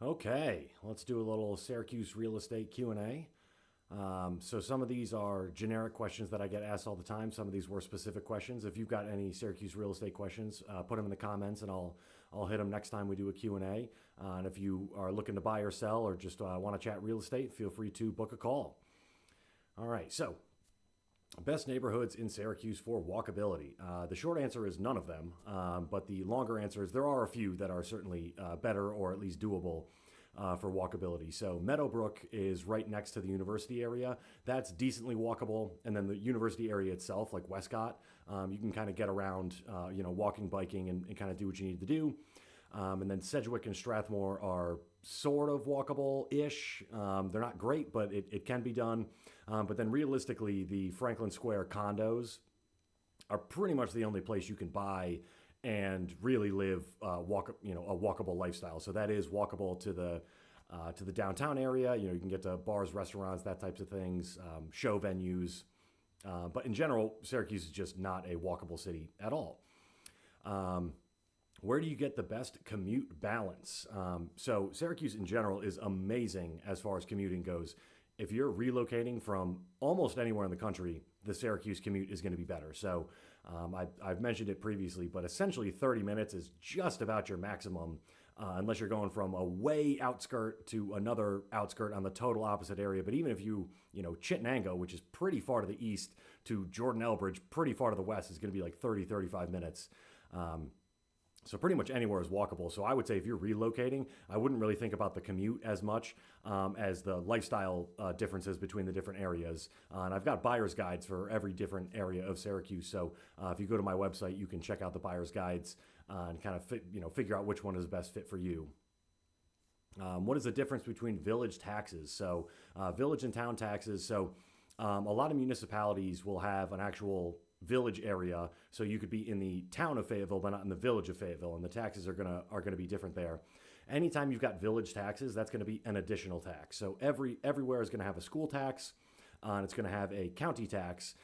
Okay, let's do a little Syracuse real estate Q&A. So some of these are generic questions that I get asked all the time. Some of these were specific questions. If you've got any Syracuse real estate questions, put them in the comments and I'll hit them next time we do a Q&A. And if you are looking to buy or sell or just want to chat real estate, feel free to book a call. All right, so best neighborhoods in Syracuse for walkability. The short answer is none of them, but the longer answer is there are a few that are certainly better or at least doable for walkability. So Meadowbrook is right next to the university area. That's decently walkable. And then the university area itself, like Westcott, you can kind of get around, walking, biking, and kind of do what you need to do. And then Sedgwick and Strathmore are sort of walkable-ish. They're not great, but it can be done. But then realistically, the Franklin Square condos are pretty much the only place you can buy and really live a walkable lifestyle. So that is walkable to the downtown area. You can get to bars, restaurants, that types of things, show venues. But in general, Syracuse is just not a walkable city at all. Where do you get the best commute balance? So Syracuse in general is amazing as far as commuting goes. If you're relocating from almost anywhere in the country, the Syracuse commute is going to be better. So I've mentioned it previously, but essentially 30 minutes is just about your maximum, unless you're going from a way outskirt to another outskirt on the total opposite area. But even if Chittenango, which is pretty far to the east, to Jordan Elbridge, pretty far to the west, is going to be like 30, 35 minutes. So pretty much anywhere is walkable. So I would say if you're relocating, I wouldn't really think about the commute as much as the lifestyle differences between the different areas. And I've got buyer's guides for every different area of Syracuse. So if you go to my website, you can check out the buyer's guides and kind of figure out which one is the best fit for you. What is the difference between village taxes? So village and town taxes. So a lot of municipalities will have an actual village area, so you could be in the town of Fayetteville but not in the village of Fayetteville, and the taxes are gonna be different there. Anytime you've got village taxes, that's going to be an additional tax. So everywhere is going to have a school tax, and it's going to have a county tax,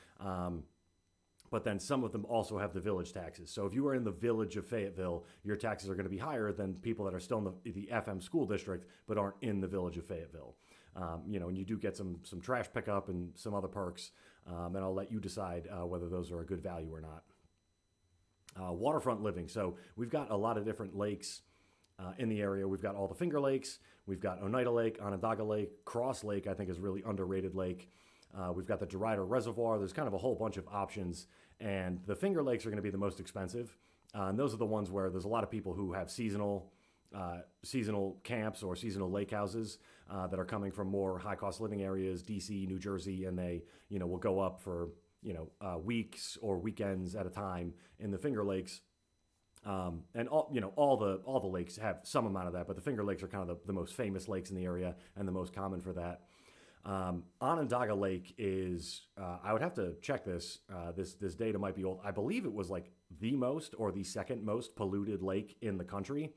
but then some of them also have the village taxes. So if you are in the village of Fayetteville, your taxes are going to be higher than people that are still in the FM school district but aren't in the village of Fayetteville. And you do get some trash pickup and some other perks, and I'll let you decide whether those are a good value or not. Waterfront living. So we've got a lot of different lakes in the area. We've got all the Finger Lakes. We've got Oneida Lake, Onondaga Lake, Cross Lake, I think is a really underrated lake. We've got the DeRuyter Reservoir. There's kind of a whole bunch of options, and the Finger Lakes are going to be the most expensive. And those are the ones where there's a lot of people who have seasonal camps or seasonal lake houses that are coming from more high-cost living areas, DC, New Jersey, and they will go up for weeks or weekends at a time in the Finger Lakes. And all the lakes have some amount of that, but the Finger Lakes are kind of the most famous lakes in the area and the most common for that. Onondaga Lake is, I would have to check this. This data might be old. I believe it was like the most or the second most polluted lake in the country.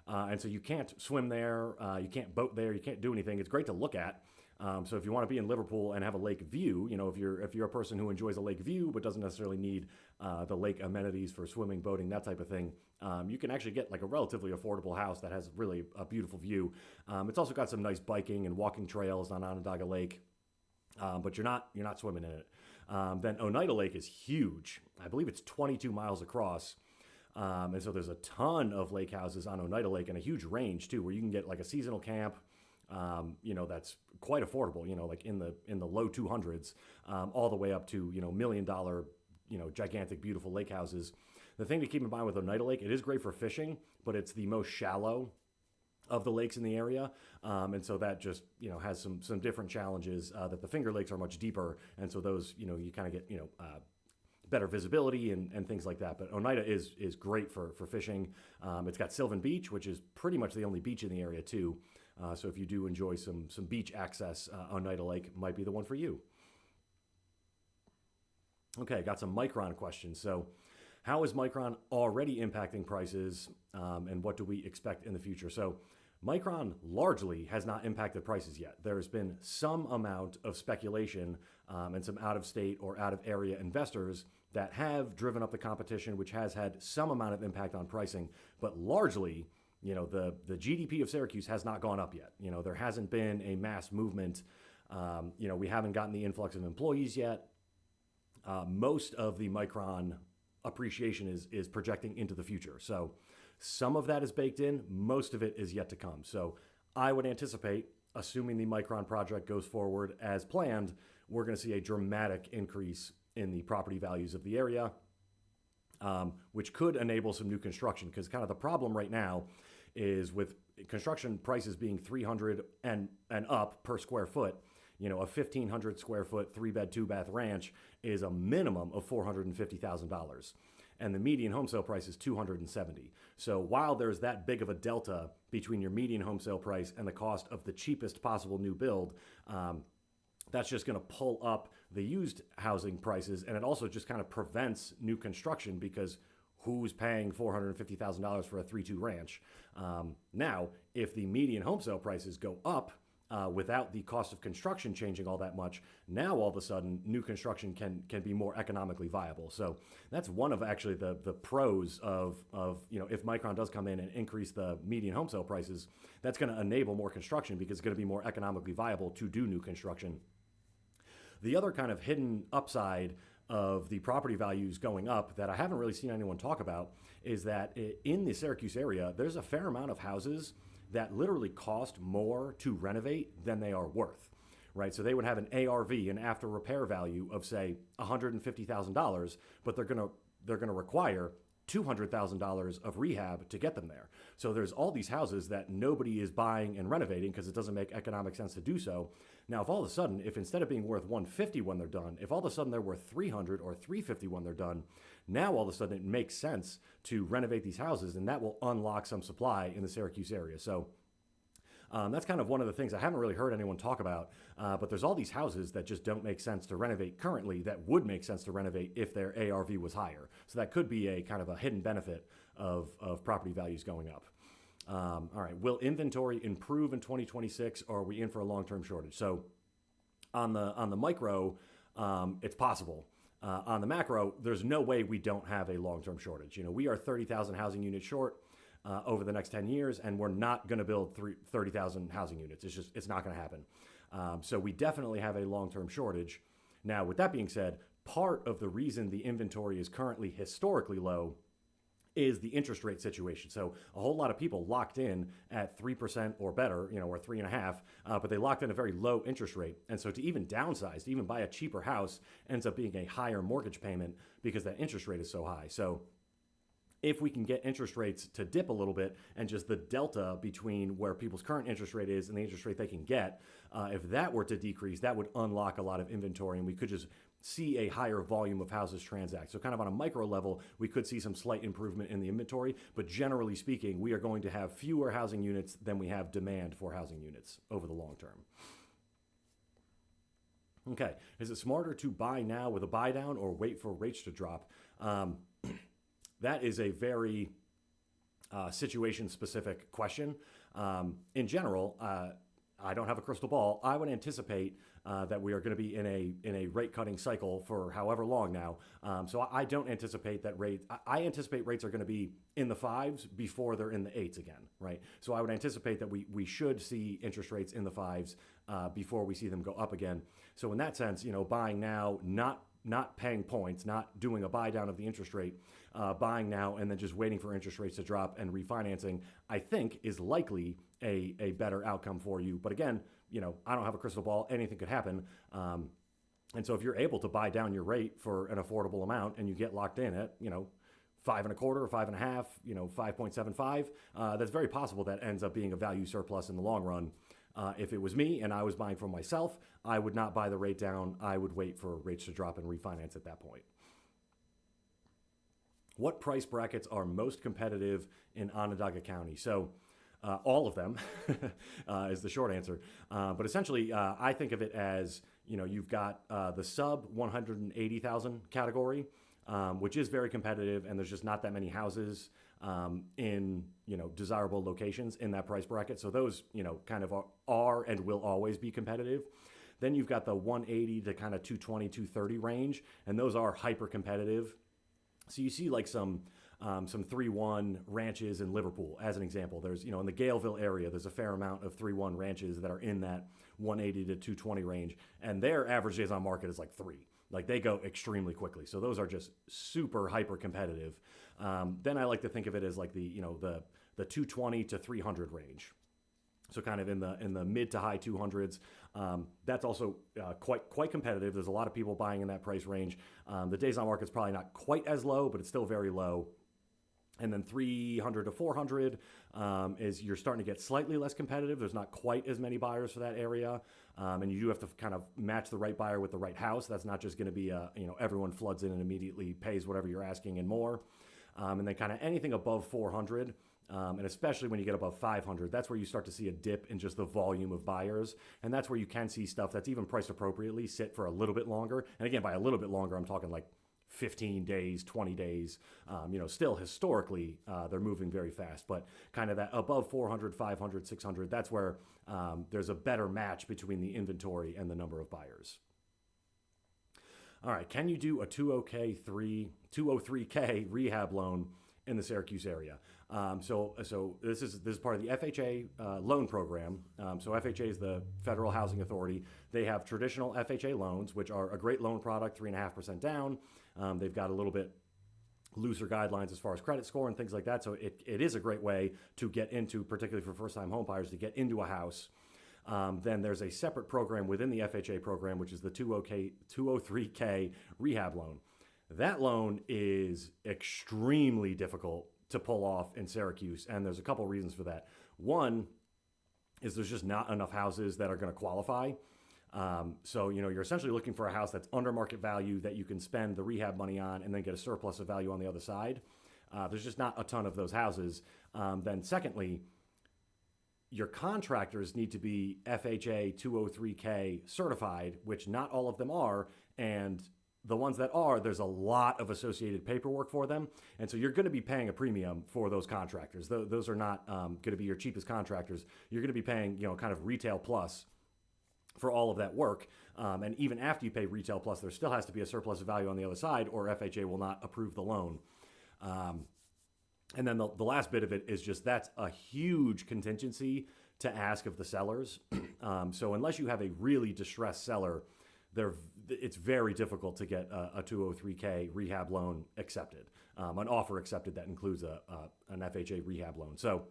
And so you can't swim there, you can't boat there, you can't do anything. It's great to look at. So if you want to be in Liverpool and have a lake view, if you're a person who enjoys a lake view but doesn't necessarily need the lake amenities for swimming, boating, that type of thing, you can actually get like a relatively affordable house that has really a beautiful view. It's also got some nice biking and walking trails on Onondaga Lake, but you're not swimming in it. Then Oneida Lake is huge. I believe it's 22 miles across. And so there's a ton of lake houses on Oneida Lake and a huge range too, where you can get like a seasonal camp, that's quite affordable, like in the low 200s, all the way up to, $1 million, gigantic, beautiful lake houses. The thing to keep in mind with Oneida Lake, it is great for fishing, but it's the most shallow of the lakes in the area. And so that just, has some different challenges, that the Finger Lakes are much deeper. And so those, you kind of get, better visibility and things like that. But Oneida is great for fishing. It's got Sylvan Beach, which is pretty much the only beach in the area too. So if you do enjoy some beach access, Oneida Lake might be the one for you. Okay, got some Micron questions. So how is Micron already impacting prices, and what do we expect in the future? So Micron largely has not impacted prices yet. There's been some amount of speculation and some out-of-state or out-of-area investors that have driven up the competition, which has had some amount of impact on pricing. But largely, the GDP of Syracuse has not gone up yet. There hasn't been a mass movement. We haven't gotten the influx of employees yet. Most of the Micron appreciation is projecting into the future. So some of that is baked in. Most of it is yet to come. So I would anticipate, assuming the Micron project goes forward as planned, we're going to see a dramatic increase in the property values of the area, which could enable some new construction. Because kind of the problem right now is with construction prices being $300 and up per square foot. A 1,500 square foot, 3-bed, 2-bath ranch is a minimum of $450,000. And the median home sale price is $270,000. So while there's that big of a delta between your median home sale price and the cost of the cheapest possible new build, that's just going to pull up the used housing prices. And it also just kind of prevents new construction because who's paying $450,000 for a 3-2 ranch? Now, if the median home sale prices go up, without the cost of construction changing all that much, now all of a sudden new construction can be more economically viable. So that's one of actually the pros of if Micron does come in and increase the median home sale prices, that's going to enable more construction because it's going to be more economically viable to do new construction. The other kind of hidden upside of the property values going up that I haven't really seen anyone talk about is that in the Syracuse area, there's a fair amount of houses that literally cost more to renovate than they are worth, right? So they would have an ARV, an after repair value of say $150,000, but they're gonna require $200,000 of rehab to get them there. So there's all these houses that nobody is buying and renovating because it doesn't make economic sense to do so. Now, if all of a sudden, if instead of being worth $150 when they're done, if all of a sudden they're worth $300 or $350 when they're done, now all of a sudden it makes sense to renovate these houses, and that will unlock some supply in the Syracuse area. So that's kind of one of the things I haven't really heard anyone talk about, but there's all these houses that just don't make sense to renovate currently that would make sense to renovate if their ARV was higher. So that could be a kind of a hidden benefit of property values going up. All right, will inventory improve in 2026, or are we in for a long-term shortage? So on the micro, it's possible. On the macro, there's no way we don't have a long-term shortage. We are 30,000 housing units short over the next 10 years, and we're not going to build 30,000 housing units. It's not going to happen. So we definitely have a long-term shortage. Now, with that being said, part of the reason the inventory is currently historically low is the interest rate situation. So a whole lot of people locked in at 3% or better, or 3.5%, but they locked in a very low interest rate. And so to even downsize, to even buy a cheaper house ends up being a higher mortgage payment because that interest rate is so high. So if we can get interest rates to dip a little bit and just the delta between where people's current interest rate is and the interest rate they can get, if that were to decrease, that would unlock a lot of inventory and we could just see a higher volume of houses transact. So kind of on a micro level, we could see some slight improvement in the inventory, but generally speaking, we are going to have fewer housing units than we have demand for housing units over the long term. Okay, is it smarter to buy now with a buy down or wait for rates to drop? That is a very situation-specific question. In general, I don't have a crystal ball. I would anticipate that we are going to be in a rate-cutting cycle for however long now. So I don't anticipate that I anticipate rates are going to be in the 5s before they're in the 8s again, right? So I would anticipate that we should see interest rates in the 5s before we see them go up again. So in that sense, buying now, not paying points, not doing a buy down of the interest rate, buying now and then just waiting for interest rates to drop and refinancing, I think is likely a better outcome for you. But again, I don't have a crystal ball. Anything could happen. And so if you're able to buy down your rate for an affordable amount and you get locked in at, 5.25 or 5.5, 5.75, that's very possible that ends up being a value surplus in the long run. If it was me and I was buying for myself, I would not buy the rate down. I would wait for rates to drop and refinance at that point. What price brackets are most competitive in Onondaga County? So all of them is the short answer. But essentially, I think of it as, you've got the sub 180,000 category, which is very competitive, and there's just not that many houses in desirable locations in that price bracket. So those kind of are and will always be competitive. Then you've got the 180 to kind of 220, 230 range, and those are hyper competitive. So you see like some some 3-1 ranches in Liverpool, as an example. There's, in the Galeville area, there's a fair amount of 3-1 ranches that are in that 180 to 220 range, and their average days on market is like 3. Like, they go extremely quickly. So those are just super hyper competitive. Then I like to think of it as like the 220 to 300 range. So kind of in the mid to high 200s. That's also quite competitive. There's a lot of people buying in that price range. The days on market is probably not quite as low, but it's still very low. And then 300 to 400 is you're starting to get slightly less competitive. There's not quite as many buyers for that area. And you do have to kind of match the right buyer with the right house. That's not just going to be everyone floods in and immediately pays whatever you're asking and more. And then kind of anything above 400, and especially when you get above 500, that's where you start to see a dip in just the volume of buyers. And that's where you can see stuff that's even priced appropriately sit for a little bit longer. And again, by a little bit longer, I'm talking like 15 days, 20 days. Still historically, they're moving very fast, but kind of that above 400, 500, 600, that's where there's a better match between the inventory and the number of buyers. All right, can you do a 203K rehab loan in the Syracuse area? So this is part of the FHA loan program. So FHA is the Federal Housing Authority. They have traditional FHA loans, which are a great loan product, 3.5% down. They've got a little bit looser guidelines as far as credit score and things like that. So it is a great way to get into, particularly for first-time home buyers, to get into a house. Then there's a separate program within the FHA program, which is the 203K rehab loan. That loan is extremely difficult to pull off in Syracuse, and there's a couple reasons for that. One is there's just not enough houses that are going to qualify. So you're essentially looking for a house that's under market value that you can spend the rehab money on and then get a surplus of value on the other side. There's just not a ton of those houses. Then secondly, your contractors need to be FHA 203K certified, which not all of them are, and the ones that are, there's a lot of associated paperwork for them. And so you're going to be paying a premium for those contractors. Those are not going to be your cheapest contractors. You're going to be paying, kind of retail plus for all of that work. And even after you pay retail plus, there still has to be a surplus of value on the other side, or FHA will not approve the loan. And then the last bit of it is just that's a huge contingency to ask of the sellers. So unless you have a really distressed seller, it's very difficult to get a 203K rehab loan accepted, an offer accepted that includes an FHA rehab loan. So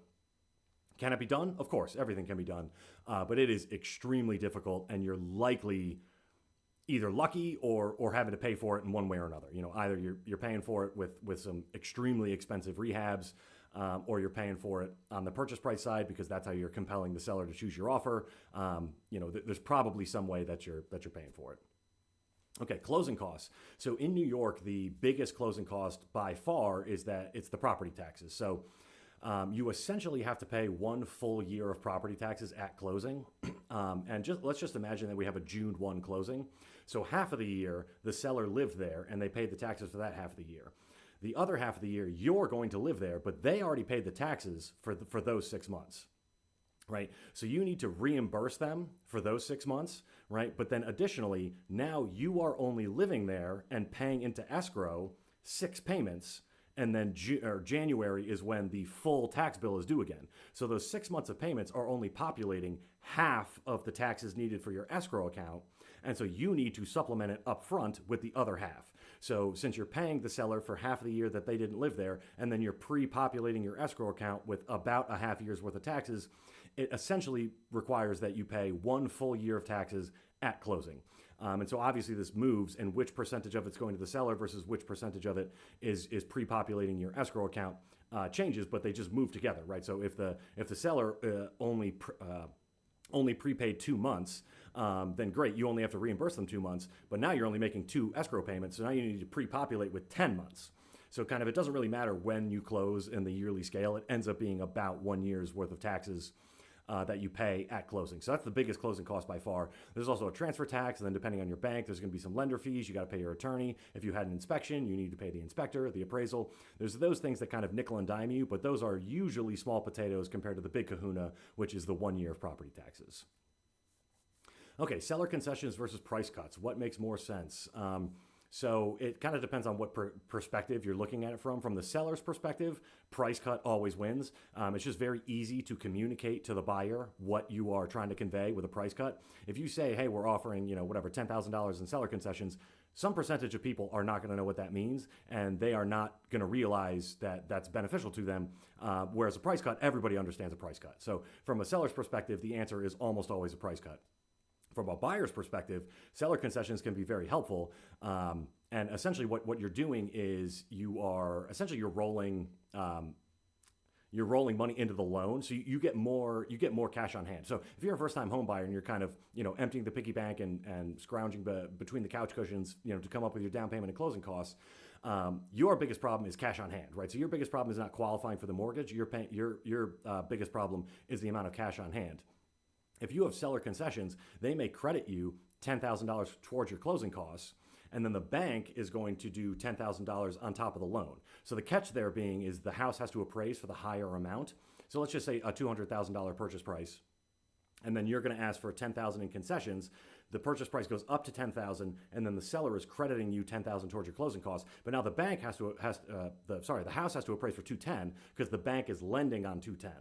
can it be done? Of course, everything can be done, but it is extremely difficult, and you're likely either lucky or having to pay for it in one way or another. Either you're paying for it with some extremely expensive rehabs, or you're paying for it on the purchase price side because that's how you're compelling the seller to choose your offer. There's probably some way that you're paying for it. Okay, closing costs. So in New York, the biggest closing cost by far is that it's the property taxes. So you essentially have to pay 1 full year of property taxes at closing. And let's just imagine that we have a June 1 closing. So half of the year, the seller lived there and they paid the taxes for that half of the year. The other half of the year, you're going to live there, but they already paid the taxes for those 6 months, right? So you need to reimburse them for those 6 months, right? But then additionally, now you are only living there and paying into escrow 6 payments, and then January is when the full tax bill is due again. So those 6 months of payments are only populating half of the taxes needed for your escrow account, and so you need to supplement it up front with the other half. So since you're paying the seller for half of the year that they didn't live there, and then you're pre-populating your escrow account with about a half year's worth of taxes, it essentially requires that you pay 1 full year of taxes at closing. And so obviously this moves, and which percentage of it's going to the seller versus which percentage of it is pre-populating your escrow account changes, but they just move together, right? So if the seller only prepaid 2 months, then great, you only have to reimburse them 2 months, but now you're only making 2 escrow payments, so now you need to pre-populate with 10 months. So kind of it doesn't really matter when you close in the yearly scale. It ends up being about 1 year's worth of taxes that you pay at closing. So that's the biggest closing cost by far. There's also a transfer tax, and then depending on your bank, there's going to be some lender fees. You got to pay your attorney. If you had an inspection, you need to pay the inspector, the appraisal. There's those things that kind of nickel and dime you, but those are usually small potatoes compared to the big kahuna, which is the 1 year of property taxes. Okay, seller concessions versus price cuts. What makes more sense? So it kind of depends on what perspective you're looking at it from. From the seller's perspective, price cut always wins. It's just very easy to communicate to the buyer what you are trying to convey with a price cut. If you say, hey, we're offering, whatever, $10,000 in seller concessions, some percentage of people are not going to know what that means, and they are not going to realize that that's beneficial to them. Whereas a price cut, everybody understands a price cut. So from a seller's perspective, the answer is almost always a price cut. From a buyer's perspective, seller concessions can be very helpful. And essentially what you're doing is you're rolling money into the loan, so you get more cash on hand. So if you're a first-time home buyer and you're kind of emptying the piggy bank and scrounging between the couch cushions to come up with your down payment and closing costs, your biggest problem is cash on hand, right? So your biggest problem is not qualifying for the mortgage. Your biggest problem is the amount of cash on hand. If you have seller concessions, they may credit you $10,000 towards your closing costs, and then the bank is going to do $10,000 on top of the loan. So the catch there being is the house has to appraise for the higher amount. So let's just say a $200,000 purchase price, and then you're going to ask for $10,000 in concessions. The purchase price goes up to $10,000, and then the seller is crediting you $10,000 towards your closing costs. But now the bank the house has to appraise for $210 because the bank is lending on $210.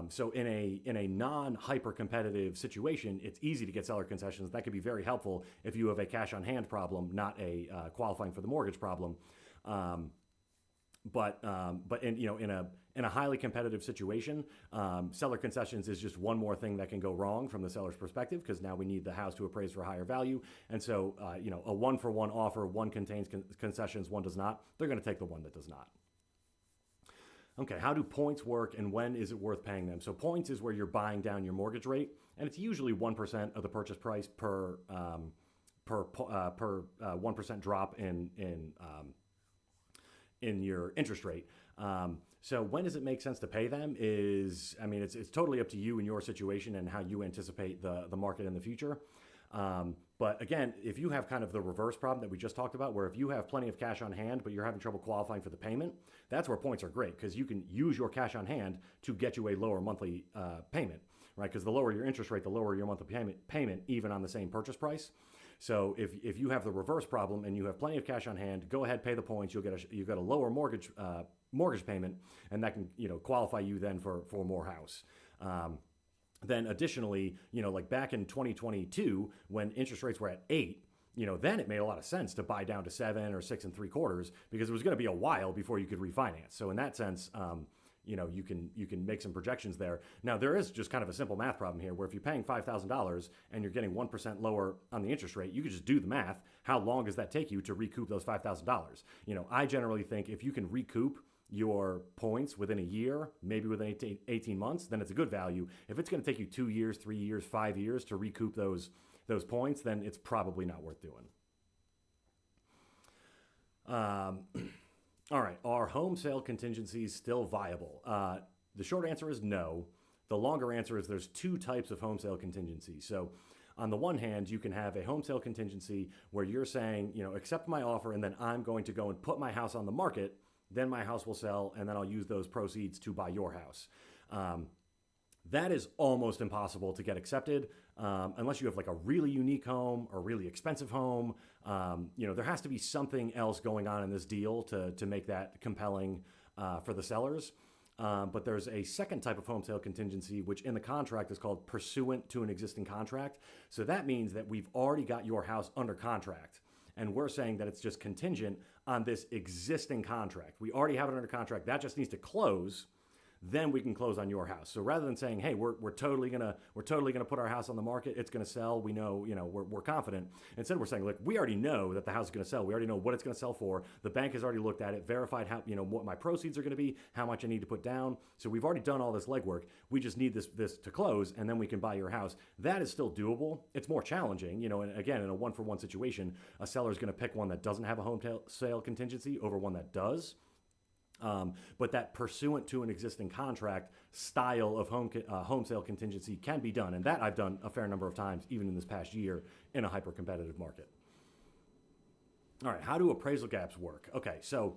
So in a non-hyper competitive situation, it's easy to get seller concessions. That could be very helpful if you have a cash on hand problem, not a qualifying for the mortgage problem. But in a highly competitive situation, seller concessions is just one more thing that can go wrong from the seller's perspective, because now we need the house to appraise for a higher value. And so a 1-for-1 offer, one contains concessions, one does not. They're going to take the one that does not. Okay, how do points work, and when is it worth paying them? So points is where you're buying down your mortgage rate, and it's usually 1% of the purchase price per 1% drop in your interest rate. So when does it make sense to pay them? It's totally up to you and your situation and how you anticipate the market in the future. But again, if you have kind of the reverse problem that we just talked about, where if you have plenty of cash on hand, but you're having trouble qualifying for the payment, that's where points are great, because you can use your cash on hand to get you a lower monthly payment, right? Because the lower your interest rate, the lower your monthly payment, even on the same purchase price. So if you have the reverse problem and you have plenty of cash on hand, go ahead, pay the points. You'll get a lower mortgage payment, and that can qualify you then for more house. Then additionally, like back in 2022, when interest rates were at 8, then it made a lot of sense to buy down to 7 or 6 3/4, because it was going to be a while before you could refinance. So in that sense, you can make some projections there. Now there is just kind of a simple math problem here, where if you're paying $5,000 and you're getting 1% lower on the interest rate, you could just do the math. How long does that take you to recoup those $5,000? I generally think if you can recoup your points within a year, maybe within 18 months, then it's a good value. If it's going to take you 2 years, 3 years, 5 years to recoup those points, then it's probably not worth doing. All right, are home sale contingencies still viable? The short answer is no. The longer answer is there's 2 types of home sale contingencies. So on the one hand, you can have a home sale contingency where you're saying, accept my offer, and then I'm going to go and put my house on the market. Then my house will sell, and then I'll use those proceeds to buy your house. That is almost impossible to get accepted unless you have like a really unique home or really expensive home. There has to be something else going on in this deal to make that compelling for the sellers. But there's a second type of home sale contingency, which in the contract is called pursuant to an existing contract. So that means that we've already got your house under contract, and we're saying that it's just contingent on this existing contract. We already have it under contract. That just needs to close. Then we can close on your house. So rather than saying, hey, we're totally gonna put our house on the market, it's gonna sell, we know, we're confident. Instead, we're saying, look, we already know that the house is gonna sell. We already know what it's gonna sell for. The bank has already looked at it, verified how, what my proceeds are gonna be, how much I need to put down. So we've already done all this legwork. We just need this to close, and then we can buy your house. That is still doable. It's more challenging, and again, in a 1-for-1 situation, a seller is gonna pick one that doesn't have a home sale contingency over one that does. But that pursuant to an existing contract style of home sale contingency can be done. And that I've done a fair number of times, even in this past year, in a hyper-competitive market. All right, how do appraisal gaps work? Okay, so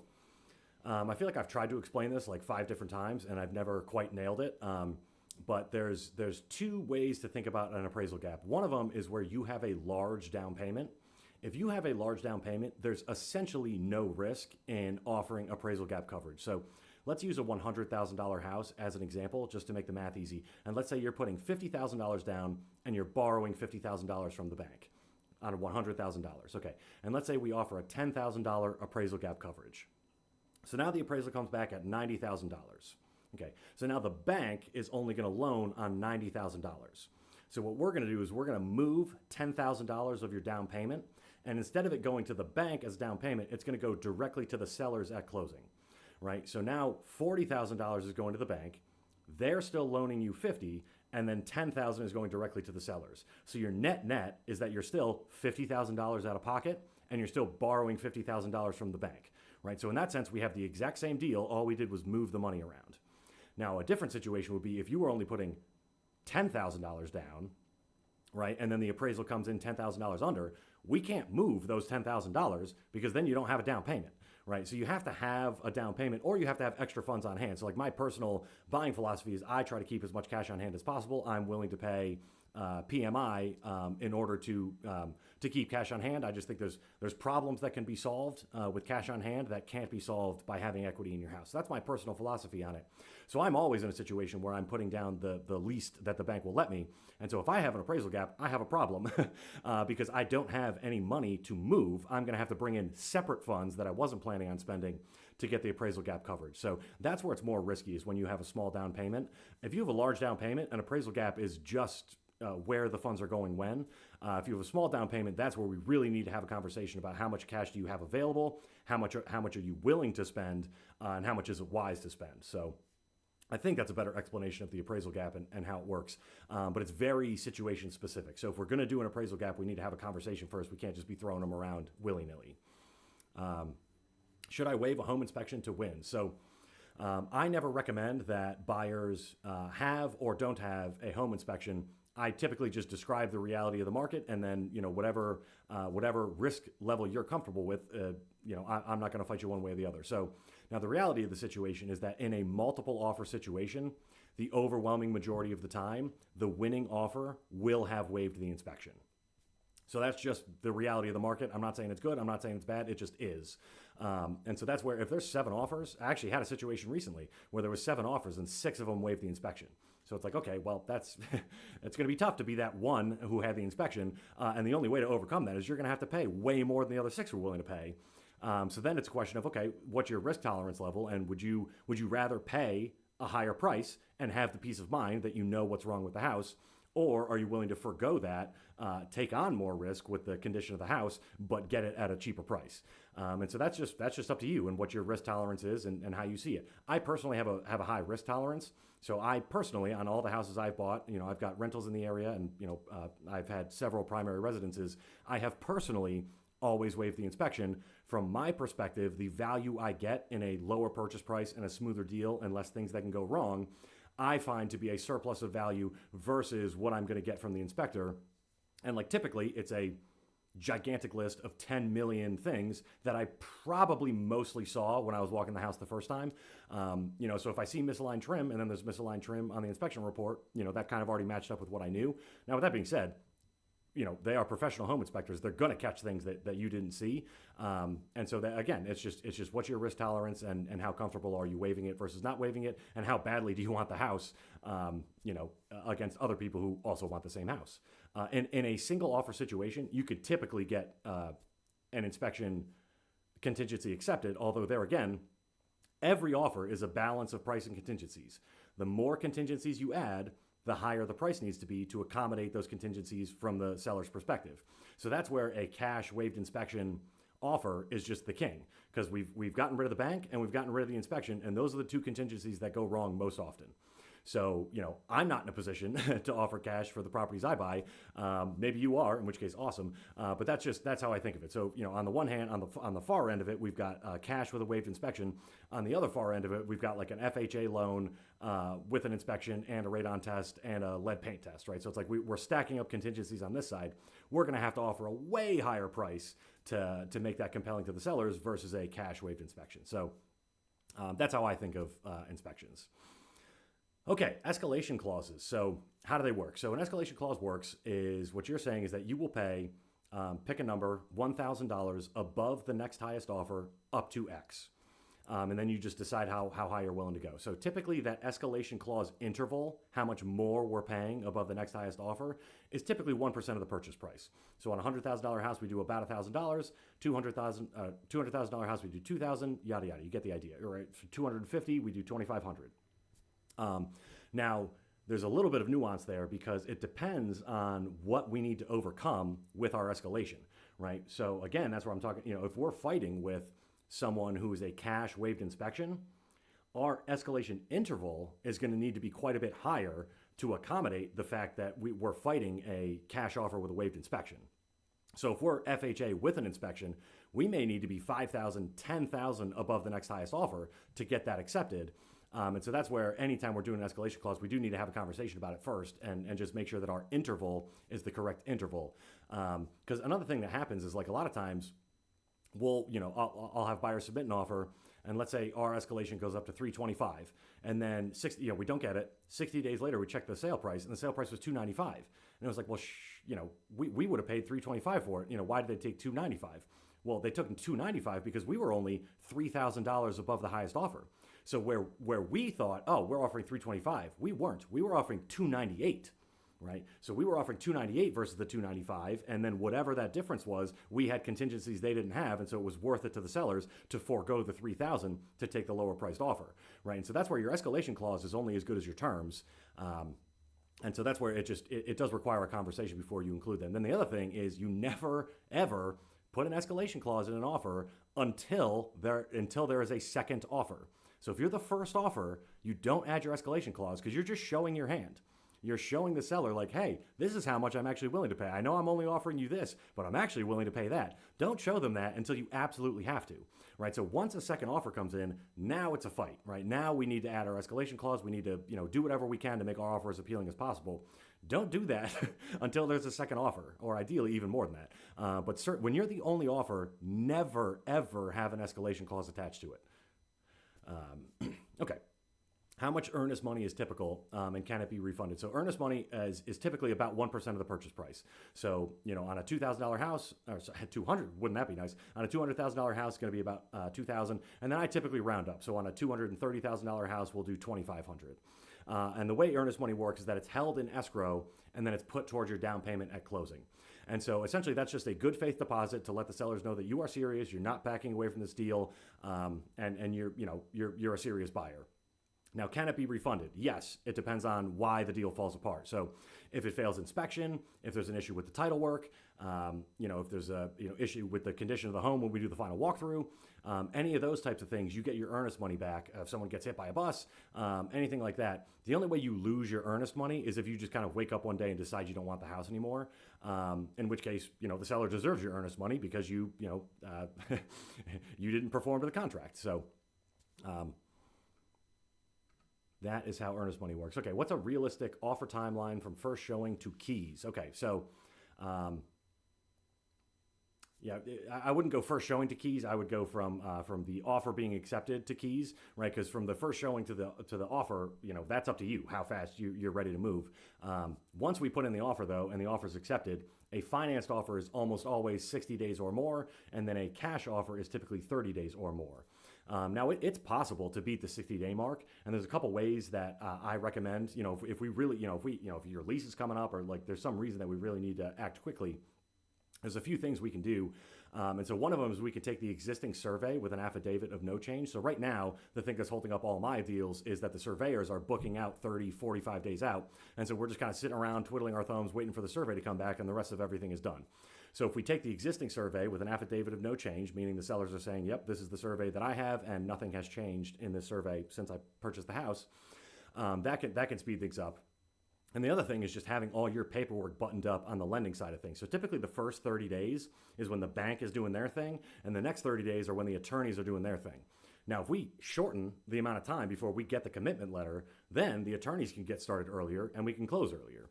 I feel like I've tried to explain this like 5 different times, and I've never quite nailed it. But there's 2 ways to think about an appraisal gap. One of them is where you have a large down payment, If you have a large down payment, there's essentially no risk in offering appraisal gap coverage. So let's use a $100,000 house as an example, just to make the math easy. And let's say you're putting $50,000 down and you're borrowing $50,000 from the bank on $100,000. Okay. And let's say we offer a $10,000 appraisal gap coverage. So now the appraisal comes back at $90,000. Okay. So now the bank is only going to loan on $90,000. So what we're going to do is we're going to move $10,000 of your down payment. And instead of it going to the bank as down payment, it's going to go directly to the sellers at closing, right? So now $40,000 is going to the bank. They're still loaning you $50,000, and then $10,000 is going directly to the sellers. So your net is that you're still $50,000 out of pocket, and you're still borrowing $50,000 from the bank, right? So in that sense, we have the exact same deal. All we did was move the money around. Now, a different situation would be if you were only putting $10,000 down, right? And then the appraisal comes in $10,000 under, we can't move those $10,000 because then you don't have a down payment, right? So you have to have a down payment or you have to have extra funds on hand. So like my personal buying philosophy is I try to keep as much cash on hand as possible. I'm willing to pay PMI in order to keep cash on hand. I just think there's problems that can be solved with cash on hand that can't be solved by having equity in your house. So that's my personal philosophy on it. So I'm always in a situation where I'm putting down the least that the bank will let me. And so if I have an appraisal gap, I have a problem because I don't have any money to move. I'm going to have to bring in separate funds that I wasn't planning on spending to get the appraisal gap coverage. So that's where it's more risky, is when you have a small down payment. If you have a large down payment, an appraisal gap is just where the funds are going when. If you have a small down payment, that's where we really need to have a conversation about how much cash do you have available, how much are you willing to spend, and how much is it wise to spend. So I think that's a better explanation of the appraisal gap and how it works. But it's very situation specific. So if we're going to do an appraisal gap, we need to have a conversation first. We can't just be throwing them around willy-nilly. Should I waive a home inspection to win? So I never recommend that buyers have or don't have a home inspection. I typically just describe the reality of the market, and then whatever risk level you're comfortable with, I'm not going to fight you one way or the other. So now the reality of the situation is that in a multiple offer situation, the overwhelming majority of the time, the winning offer will have waived the inspection. So that's just the reality of the market. I'm not saying it's good. I'm not saying it's bad. It just is. And so that's where, if there's 7 offers, I actually had a situation recently where there was 7 offers and 6 of them waived the inspection. So it's like, okay, well, it's going to be tough to be that one who had the inspection. And the only way to overcome that is you're going to have to pay way more than the other 6 were willing to pay. So then it's a question of, okay, what's your risk tolerance level? And would you rather pay a higher price and have the peace of mind that you know what's wrong with the house? Or are you willing to forego that, take on more risk with the condition of the house, but get it at a cheaper price? And so that's just up to you and what your risk tolerance is and how you see it. I personally have a high risk tolerance. So I personally, on all the houses I've bought, I've got rentals in the area, and I've had several primary residences. I have personally always waived the inspection. From my perspective, the value I get in a lower purchase price and a smoother deal and less things that can go wrong, I find to be a surplus of value versus what I'm going to get from the inspector. And like typically, it's a gigantic list of 10 million things that I probably mostly saw when I was walking the house the first time. So if I see misaligned trim and then there's misaligned trim on the inspection report, that kind of already matched up with what I knew. Now, with that being said, they are professional home inspectors. They're going to catch things that you didn't see. And so that, again, it's just what's your risk tolerance and how comfortable are you waiving it versus not waiving it, and how badly do you want the house, against other people who also want the same house. In a single offer situation, you could typically get an inspection contingency accepted, although there again, every offer is a balance of price and contingencies. The more contingencies you add, the higher the price needs to be to accommodate those contingencies from the seller's perspective. So that's where a cash waived inspection offer is just the king, because we've gotten rid of the bank and we've gotten rid of the inspection, and those are the 2 contingencies that go wrong most often. So, I'm not in a position to offer cash for the properties I buy. Maybe you are, in which case, awesome. But that's how I think of it. So, on the one hand, on the far end of it, we've got cash with a waived inspection. On the other far end of it, we've got like an FHA loan with an inspection and a radon test and a lead paint test, right? So it's like we're stacking up contingencies on this side. We're going to have to offer a way higher price to make that compelling to the sellers versus a cash waived inspection. So that's how I think of inspections. Okay, escalation clauses. So how do they work? So an escalation clause works is what you're saying is that you will pay pick a number, $1,000 above the next highest offer up to X. And then you just decide how high you're willing to go. So typically that escalation clause interval, how much more we're paying above the next highest offer, is typically 1% of the purchase price. So on a $100,000 house, we do about $1,000. $200,000 house, we do $2,000. Yada yada. You get the idea, right? For $250,000, we do $2,500. Now, there's a little bit of nuance there because it depends on what we need to overcome with our escalation, right? So again, that's where I'm talking. If we're fighting with someone who is a cash waived inspection, our escalation interval is going to need to be quite a bit higher to accommodate the fact that we're fighting a cash offer with a waived inspection. So if we're FHA with an inspection, we may need to be $5,000, $10,000 above the next highest offer to get that accepted. And so that's where anytime we're doing an escalation clause, we do need to have a conversation about it first and just make sure that our interval is the correct interval. Because another thing that happens is, like, a lot of times I'll have buyers submit an offer, and let's say our escalation goes up to $325, and then we don't get it. 60 days later, we check the sale price, and the sale price was $295, and it was like, well, we would have paid $325 for it. Why did they take $295? Well, they took $295 because we were only $3,000 above the highest offer. So where we thought, oh, we're offering $325, we weren't. We were offering $298. Right? So we were offering $298 versus the $295, and then whatever that difference was, we had contingencies they didn't have, and so it was worth it to the sellers to forego the $3,000 to take the lower priced offer, right? And so that's where your escalation clause is only as good as your terms, and so that's where it does require a conversation before you include them. Then the other thing is, you never ever put an escalation clause in an offer until there is a second offer. So if you're the first offer, you don't add your escalation clause because you're just showing your hand. You're showing the seller, like, hey, this is how much I'm actually willing to pay. I know I'm only offering you this, but I'm actually willing to pay that. Don't show them that until you absolutely have to, right? So once a second offer comes in, now it's a fight, right? Now we need to add our escalation clause. We need to, do whatever we can to make our offer as appealing as possible. Don't do that until there's a second offer, or ideally even more than that. But when you're the only offer, never, ever have an escalation clause attached to it. Okay. How much earnest money is typical, and can it be refunded? So earnest money is typically about 1% of the purchase price. So, on a $2,000 house, or 200, wouldn't that be nice? On a $200,000 house, it's going to be about $2,000, and then I typically round up. So on a $230,000 house, we'll do $2,500. And the way earnest money works is that it's held in escrow, and then it's put towards your down payment at closing. And so essentially that's just a good faith deposit to let the sellers know that you are serious, you're not backing away from this deal, and you're a serious buyer. Now, can it be refunded? Yes, it depends on why the deal falls apart. So if it fails inspection, if there's an issue with the title work, if there's a issue with the condition of the home when we do the final walkthrough, any of those types of things, you get your earnest money back. If someone gets hit by a bus, anything like that. The only way you lose your earnest money is if you just kind of wake up one day and decide you don't want the house anymore, in which case, the seller deserves your earnest money because you didn't perform to the contract. So, that is how earnest money works. Okay, what's a realistic offer timeline from first showing to keys? Okay, so I wouldn't go first showing to keys. I would go from the offer being accepted to keys, right? Because from the first showing to the offer, that's up to you how fast you're ready to move. Once we put in the offer though, and the offer is accepted, a financed offer is almost always 60 days or more, and then a cash offer is typically 30 days or more. Now it's possible to beat the 60-day mark, and there's a couple ways that I recommend. If we really, if your lease is coming up, or like there's some reason that we really need to act quickly, there's a few things we can do. And so one of them is we can take the existing survey with an affidavit of no change. So right now, the thing that's holding up all my deals is that the surveyors are booking out 30, 45 days out. And so we're just kind of sitting around twiddling our thumbs, waiting for the survey to come back, and the rest of everything is done. So if we take the existing survey with an affidavit of no change, meaning the sellers are saying, yep, this is the survey that I have, and nothing has changed in this survey since I purchased the house, that can speed things up. And the other thing is just having all your paperwork buttoned up on the lending side of things. So typically the first 30 days is when the bank is doing their thing, and the next 30 days are when the attorneys are doing their thing. Now, if we shorten the amount of time before we get the commitment letter, then the attorneys can get started earlier and we can close earlier.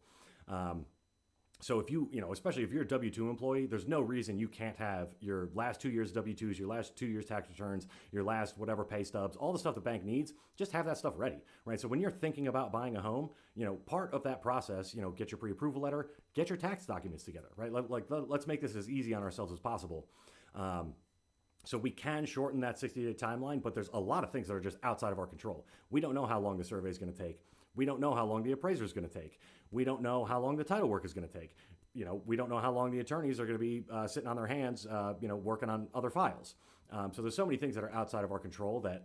So if especially if you're a W-2 employee, there's no reason you can't have your last 2 years W-2s, your last 2 years tax returns, your last whatever pay stubs, all the stuff the bank needs, just have that stuff ready, right? So when you're thinking about buying a home, part of that process, get your pre-approval letter, get your tax documents together, right? Let's make this as easy on ourselves as possible. So we can shorten that 60-day timeline, but there's a lot of things that are just outside of our control. We don't know how long the survey is going to take. We don't know how long the appraiser is going to take. We don't know how long the title work is going to take. We don't know how long the attorneys are going to be sitting on their hands, working on other files. So there's so many things that are outside of our control that,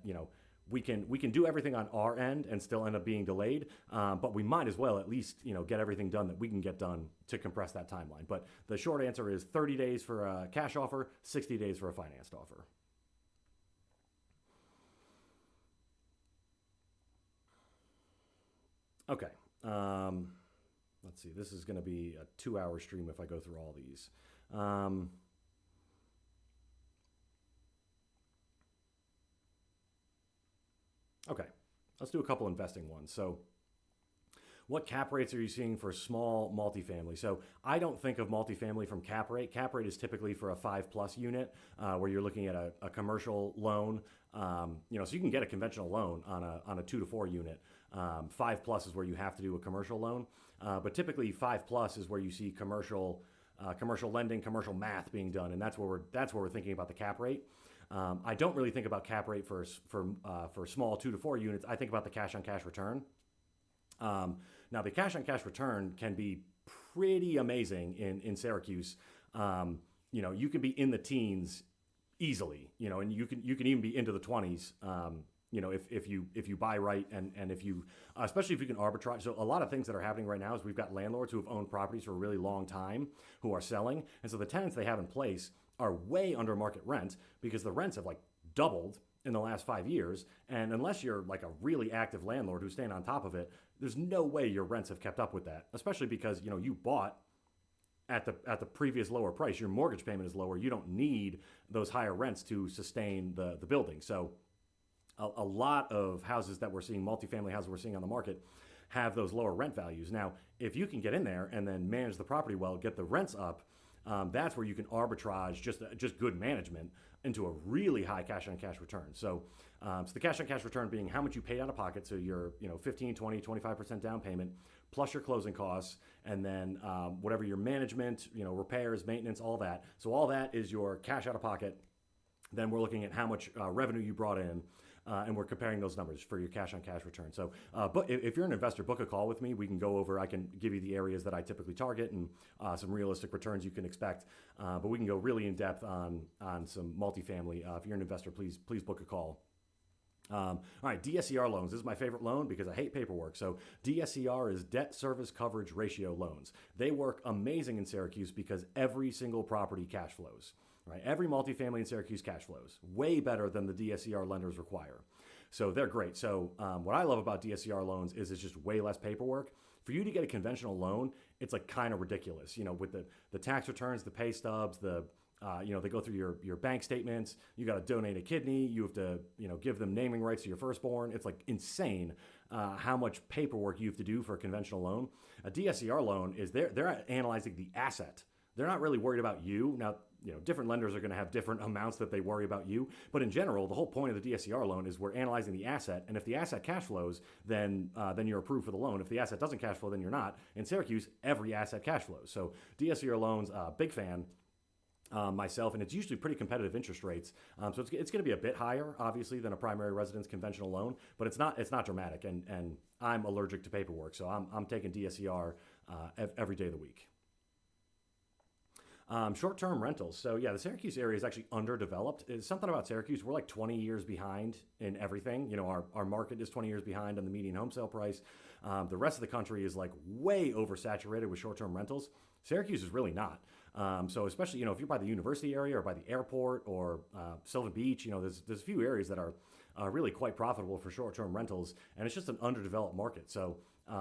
we can do everything on our end and still end up being delayed, but we might as well at least get everything done that we can get done to compress that timeline. But the short answer is 30 days for a cash offer, 60 days for a financed offer. Okay. Let's see. This is going to be a 2-hour stream if I go through all these. Okay. Let's do a couple investing ones. So, what cap rates are you seeing for small multifamily? So I don't think of multifamily from cap rate. Cap rate is typically for a 5+ unit, where you're looking at a commercial loan. So you can get a conventional loan on a 2 to 4 unit. 5+ is where you have to do a commercial loan, but typically 5+ is where you see commercial lending, commercial math being done, and that's where we're thinking about the cap rate. I don't really think about cap rate for small 2 to 4 units. I think about the cash on cash return. Now, the cash on cash return can be pretty amazing in Syracuse. You can be in the teens easily, and you can even be into the 20s. If you buy right and if you, especially if you can arbitrage. So a lot of things that are happening right now is we've got landlords who have owned properties for a really long time who are selling, and so the tenants they have in place are way under market rent because the rents have like doubled in the last 5 years. And unless you're like a really active landlord who's staying on top of it, there's no way your rents have kept up with that, especially because, you bought at the previous lower price. Your mortgage payment is lower. You don't need those higher rents to sustain the building. So a lot of houses that we're seeing, multifamily houses we're seeing on the market, have those lower rent values. Now, if you can get in there and then manage the property well, get the rents up, that's where you can arbitrage just good management into a really high cash on cash return. So the cash on cash return being how much you paid out of pocket, so your 15, 20, 25% down payment plus your closing costs, and then whatever your management, repairs, maintenance, all that. So all that is your cash out of pocket. Then we're looking at how much revenue you brought in, and we're comparing those numbers for your cash on cash return. So, but if you're an investor, book a call with me. We can go over, I can give you the areas that I typically target and some realistic returns you can expect. But we can go really in depth on some multifamily. If you're an investor, please book a call. All right, DSCR loans. This is my favorite loan because I hate paperwork. So DSCR is debt service coverage ratio loans. They work amazing in Syracuse because every single property cash flows. Right, every multifamily in Syracuse cash flows way better than the DSCR lenders require. So they're great. So what I love about DSCR loans is it's just way less paperwork. For you to get a conventional loan, it's like kind of ridiculous. With the tax returns, the pay stubs, they go through your bank statements. You got to donate a kidney. You have to give them naming rights to your firstborn. It's like insane how much paperwork you have to do for a conventional loan. A DSCR loan is they're analyzing the asset. They're not really worried about you. Now, different lenders are going to have different amounts that they worry about you. But in general, the whole point of the DSCR loan is we're analyzing the asset. And if the asset cash flows, then you're approved for the loan. If the asset doesn't cash flow, then you're not. In Syracuse, every asset cash flows. So DSCR loans, big fan. Myself, and it's usually pretty competitive interest rates. So it's going to be a bit higher, obviously, than a primary residence conventional loan, but it's not dramatic. And I'm allergic to paperwork, so I'm taking DSCR every day of the week. Short-term rentals. So yeah, the Syracuse area is actually underdeveloped. It's something about Syracuse. We're like 20 years behind in everything. Our market is 20 years behind on the median home sale price. The rest of the country is like way oversaturated with short-term rentals. Syracuse is really not. So especially, if you're by the university area or by the airport or Sylvan Beach, there's a few areas that are really quite profitable for short-term rentals, and it's just an underdeveloped market. So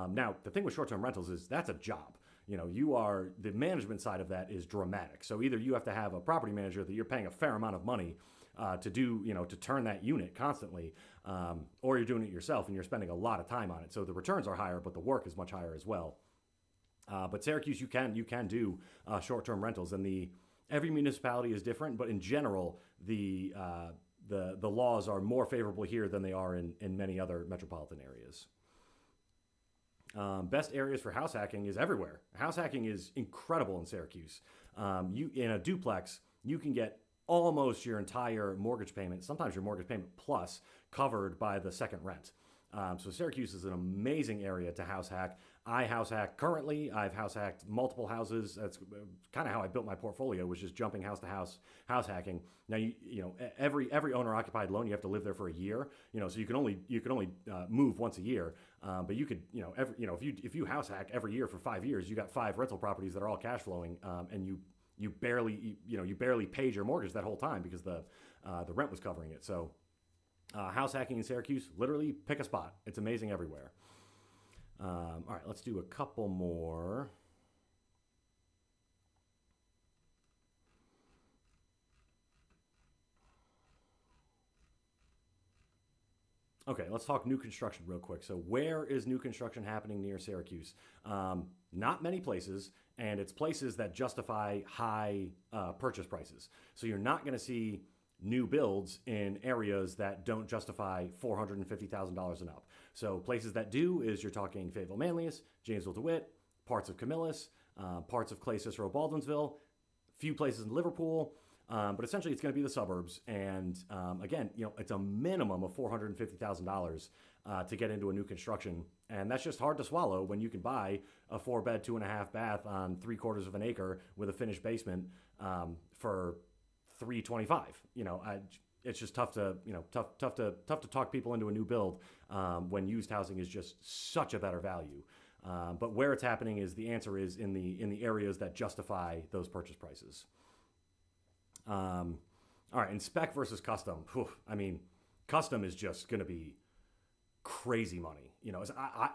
now the thing with short-term rentals is that's a job. The management side of that is dramatic. So either you have to have a property manager that you're paying a fair amount of money to do, to turn that unit constantly, or you're doing it yourself and you're spending a lot of time on it. So the returns are higher, but the work is much higher as well. But Syracuse, you can do short-term rentals, and the every municipality is different, but in general, the laws are more favorable here than they are in many other metropolitan areas. Best areas for house hacking is everywhere. House hacking is incredible in Syracuse. You in a duplex, you can get almost your entire mortgage payment, sometimes your mortgage payment plus, covered by the second rent. So Syracuse is an amazing area to house hack. I house hack currently. I've house hacked multiple houses. That's kind of how I built my portfolio, was just jumping house to house hacking. Now every owner occupied loan, you have to live there for a year. So you can only move once a year. But you could if you house hack every year for 5 years, you got 5 rental properties that are all cash flowing, and you barely paid your mortgage that whole time because the rent was covering it. So house hacking in Syracuse, literally pick a spot. It's amazing everywhere. All right, let's do a couple more. Okay, let's talk new construction real quick. So where is new construction happening near Syracuse? Not many places, and it's places that justify high purchase prices. So you're not going to see new builds in areas that don't justify $450,000 and up. So places that do is you're talking Fayetteville Manlius, Janesville DeWitt, parts of Camillus, parts of Clay Cicero Baldwinsville, few places in Liverpool, but essentially it's going to be the suburbs. And again, it's a minimum of $450,000 to get into a new construction, and that's just hard to swallow when you can buy a 4-bed, 2.5 bath on 3/4 of an acre with a finished basement for $325. It's just tough to talk people into a new build when used housing is just such a better value. But where it's happening is the answer is in the areas that justify those purchase prices. All right, and spec versus custom. Whew, custom is just going to be crazy money.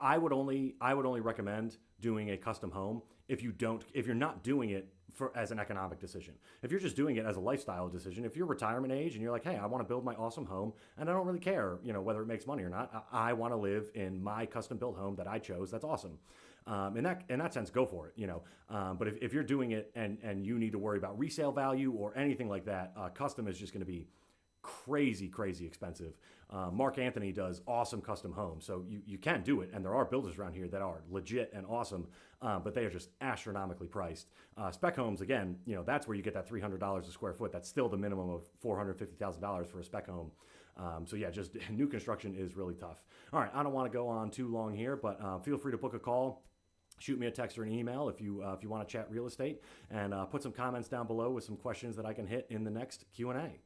I would only recommend doing a custom home if you're not doing it as an economic decision. If you're just doing it as a lifestyle decision, if you're retirement age and you're like, hey, I want to build my awesome home and I don't really care, whether it makes money or not. I want to live in my custom built home that I chose. That's awesome. In that sense, go for it. But if you're doing it and you need to worry about resale value or anything like that, custom is just going to be crazy expensive. Mark Anthony does awesome custom homes, so you can do it, and there are builders around here that are legit and awesome, but they are just astronomically priced. Spec homes, again, that's where you get that $300 a square foot. That's still the minimum of $450,000 for a spec home. So yeah, just new construction is really tough. All right, I don't want to go on too long here, but feel free to book a call. Shoot me a text or an email if you want to chat real estate, and put some comments down below with some questions that I can hit in the next Q&A.